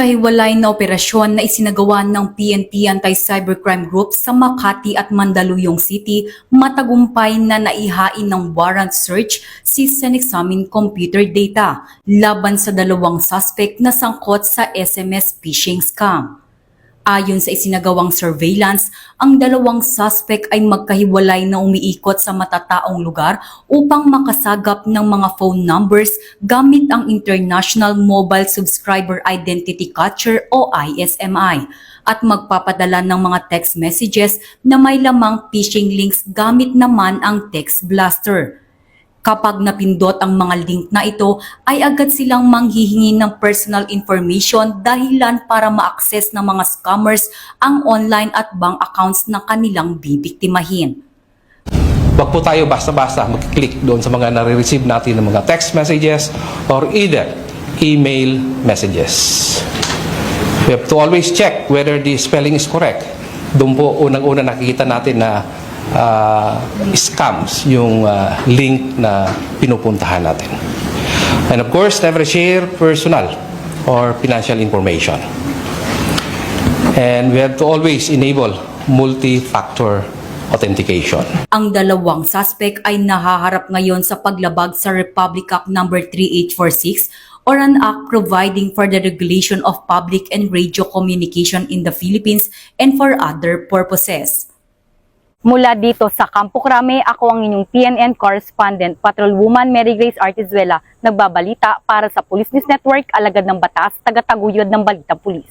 magkahiwalay na operasyon na isinagawa ng PNP Anti-Cybercrime Group sa Makati at Mandaluyong City matagumpay na naihain ng warrant search si Senexamin computer data laban sa dalawang suspect na sangkot sa SMS phishing scam. Ayon sa isinagawang surveillance, ang dalawang suspect ay magkahiwalay na umiikot sa matataong lugar upang makasagap ng mga phone numbers gamit ang International Mobile Subscriber Identity Capture o ISMI at magpapadala ng mga text messages na may lamang phishing links gamit naman ang text blaster. Kapag napindot ang mga link na ito, ay agad silang manghihingi ng personal information dahilan para ma-access ng mga scammers ang online at bank accounts na kanilang bibiktimahin. Huwag po tayo basta-basta mag-click doon sa mga nare-receive natin ng mga text messages or either email messages. We have to always check whether the spelling is correct. Doon po unang-una nakikita natin na scams yung link na pinupuntahan natin. And of course, never share personal or financial information. And we have to always enable multi-factor authentication. Ang dalawang suspect ay nahaharap ngayon sa paglabag sa Republic Act No. 3846 or an act providing for the regulation of public and radio communication in the Philippines and for other purposes. Mula dito sa Campo Crame, ako ang inyong PNN correspondent, Patrolwoman Mary Grace Artizuela, nagbabalita para sa Police News Network, alagad ng batas, tagataguyod ng Balita Pulis.